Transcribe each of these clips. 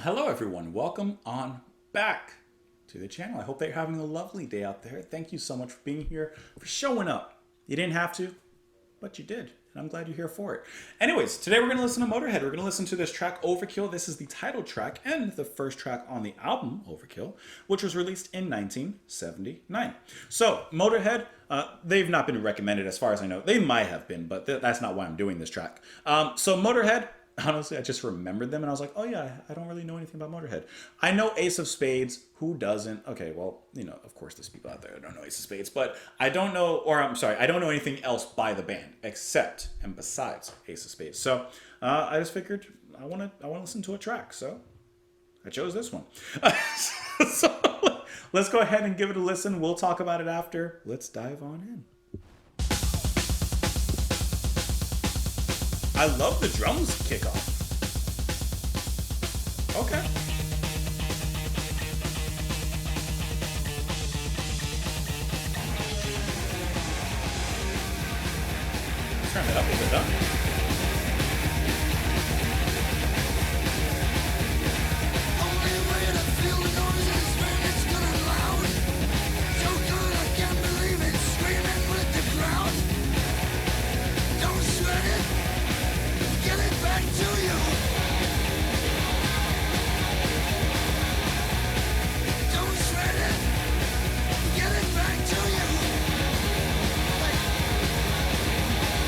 Hello everyone, welcome on back to the channel. I hope that you're having a lovely day out there. Thank you so much for being here, for showing up. You didn't have to, but you did, and I'm glad you're here for it. Anyways, today we're going to listen to Motörhead. We're going to listen to this track, Overkill. This is the title track and the first track on the album, Overkill, which was released in 1979. So, Motörhead, they've not been recommended as far as I know. They might have been, but that's not why I'm doing this track. So, Motörhead, honestly, I just remembered them and I was like, oh yeah, I don't really know anything about Motörhead. I know Ace of Spades. Who doesn't? Okay, well, you know, of course there's people out there that don't know Ace of Spades, but I don't know, or I'm sorry, I don't know anything else by the band except and besides Ace of Spades. So I just figured I want to listen to a track, so I chose this one. So let's go ahead and give it a listen. We'll talk about it after. Let's dive on in. I love the drums kickoff. Okay. Turn it up a bit, huh?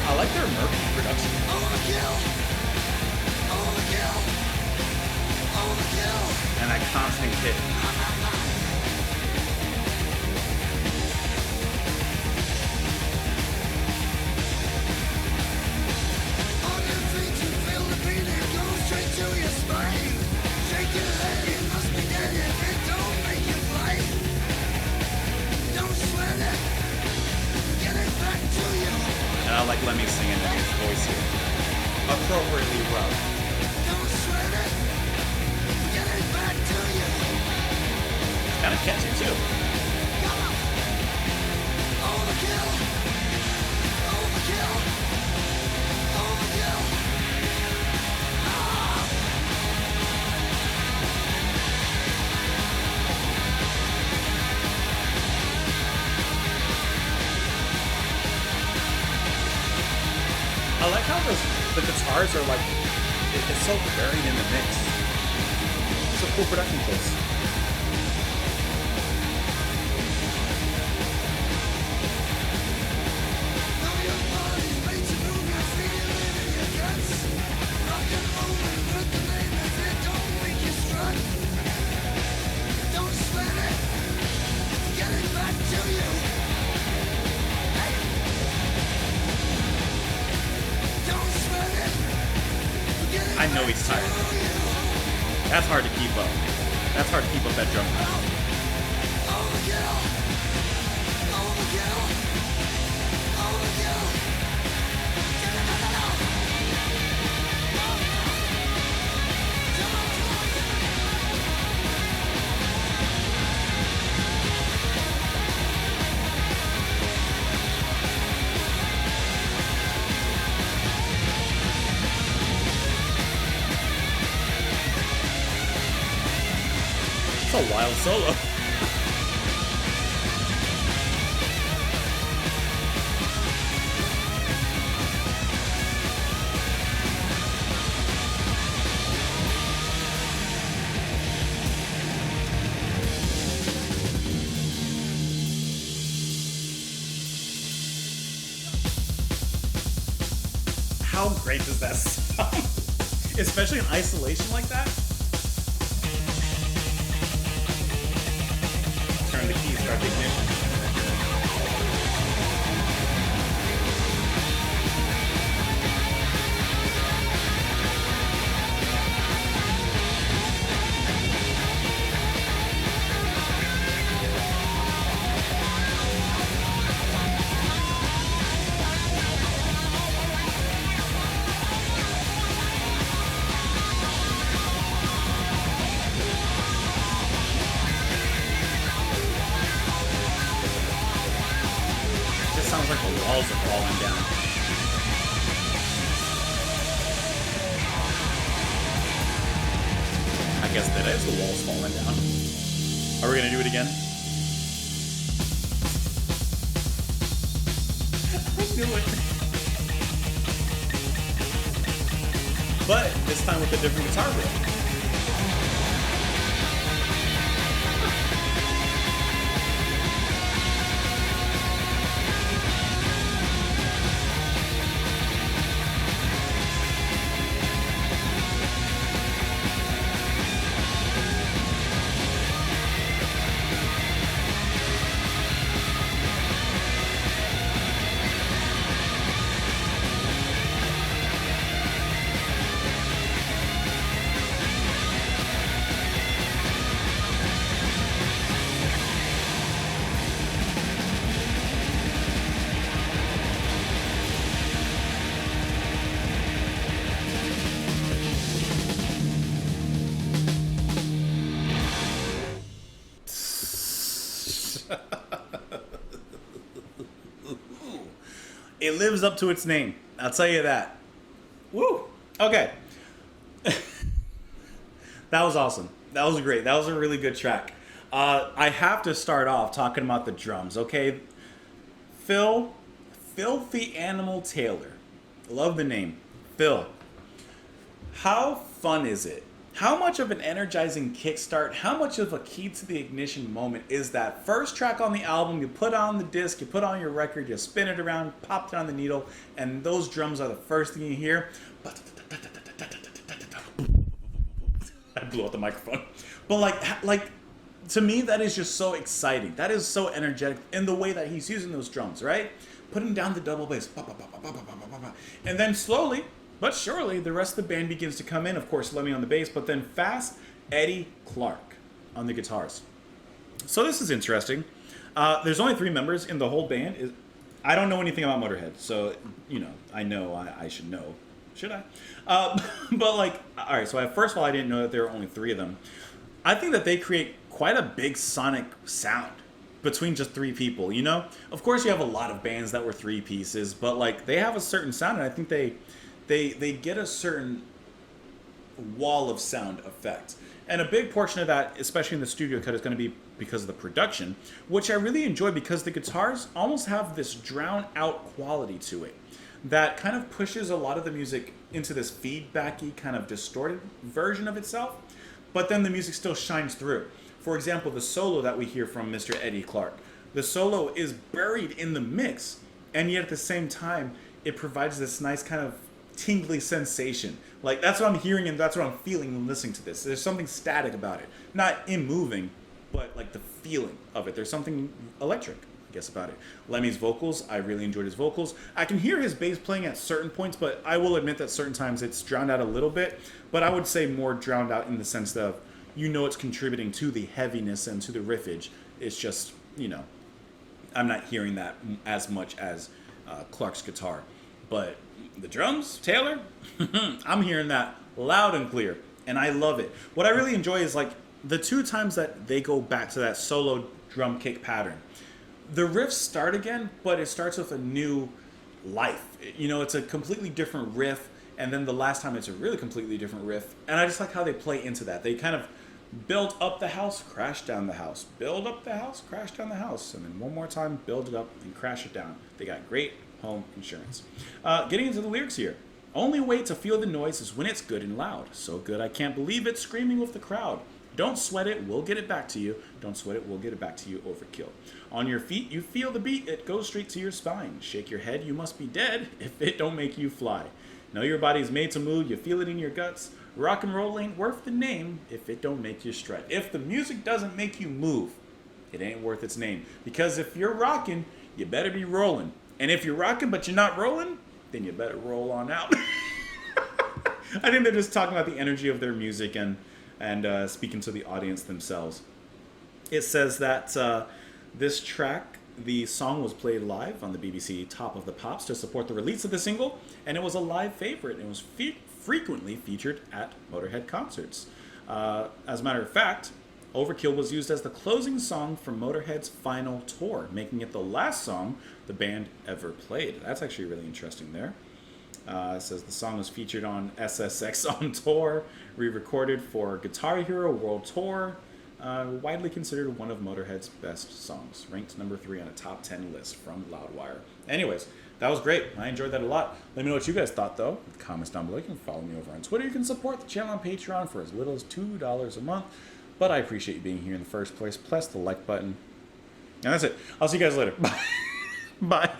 I like their murky production. Overkill! Overkill! Overkill! And that constant hit. On your feet you feel the beat, it goes straight to your spine. Shake your head, it must be dead if it don't make you fly. Don't sweat it, get it back to you. And I like Lemmy singing in his voice here. Appropriately well. Don't sweat it. Get it back to you. It's kind of catchy too. Overkill. Overkill. Overkill. I like how the guitars are like, it's so varied in the mix. It's a cool production choice. I know he's tired. That's hard to keep up. That's hard to keep up that drum. Overkill. Overkill. Overkill. It's a wild solo. How great does that sound? Especially in isolation like that. Turn the keys, start the ignition. guess that is the walls falling down. Are we gonna do it again? I knew it. But this time with a different guitar riff. It lives up to its name. I'll tell you that. Woo! Okay. That was awesome. That was great. That was a really good track. I have to start off talking about the drums, okay? Filthy Animal Taylor. Love the name. Phil. How fun is it? How much of an energizing kickstart, how much of a key to the ignition moment is that first track on the album? You put on the disc, you put on your record, you spin it around, pop it on the needle, and those drums are the first thing you hear. I blew out the microphone. But like to me, that is just so exciting. That is so energetic in the way that he's using those drums, right? Putting down the double bass. And then slowly, but surely, the rest of the band begins to come in. Of course, Lemmy on the bass, but then fast, Eddie Clark on the guitars. So this is interesting. There's only 3 members in the whole band. I don't know anything about Motörhead, so, I should know. Should I? But, all right, so first of all, I didn't know that there were only 3 of them. I think that they create quite a big sonic sound between just 3 people, you know? Of course, you have a lot of bands that were 3 pieces, but, they have a certain sound, and I think they get a certain wall of sound effect. And a big portion of that, especially in the studio cut, is going to be because of the production, which I really enjoy because the guitars almost have this drowned out quality to it that kind of pushes a lot of the music into this feedbacky, kind of distorted version of itself, but then the music still shines through. For example, the solo that we hear from Mr. Eddie Clark, the solo is buried in the mix, and yet at the same time, it provides this nice kind of tingly sensation. Like, that's what I'm hearing and that's what I'm feeling when listening to this. There's something static about it. Not immoving, but like the feeling of it. There's something electric, I guess, about it. Lemmy's vocals, I really enjoyed his vocals. I can hear his bass playing at certain points, but I will admit that certain times it's drowned out a little bit. But I would say more drowned out in the sense of, it's contributing to the heaviness and to the riffage. It's just, I'm not hearing that as much as Clark's guitar. But the drums, Taylor, I'm hearing that loud and clear, and I love it. What I really enjoy is the 2 times that they go back to that solo drum kick pattern. The riffs start again, but it starts with a new life. It's a completely different riff, and then the last time it's a really completely different riff. And I just like how they play into that. They kind of build up the house, crash down the house, build up the house, crash down the house, and then one more time, build it up and crash it down. They got great home insurance. Getting into the lyrics here. Only way to feel the noise is when it's good and loud. So good I can't believe it, screaming with the crowd. Don't sweat it, we'll get it back to you. Don't sweat it, we'll get it back to you. Overkill. On your feet, you feel the beat, it goes straight to your spine. Shake your head, you must be dead if it don't make you fly. Know your body's made to move, you feel it in your guts. Rock and roll ain't worth the name if it don't make you strut. If the music doesn't make you move, it ain't worth its name. Because if you're rocking, you better be rolling. And if you're rocking but you're not rolling, then you better roll on out. I think they're just talking about the energy of their music and speaking to the audience themselves. It says that this track, the song was played live on the BBC Top of the Pops to support the release of the single, and it was a live favorite. It was frequently featured at Motörhead concerts. As a matter of fact, Overkill was used as the closing song for Motörhead's final tour, making it the last song the band ever played. That's actually really interesting there. It says the song was featured on SSX on Tour, re-recorded for Guitar Hero World Tour, widely considered one of Motörhead's best songs, ranked number 3 on a top 10 list from Loudwire. Anyways, that was great. I enjoyed that a lot. Let me know what you guys thought, though. Comments down below. You can follow me over on Twitter. You can support the channel on Patreon for as little as $2 a month. But I appreciate you being here in the first place. Press the like button. And that's it. I'll see you guys later. Bye. Bye.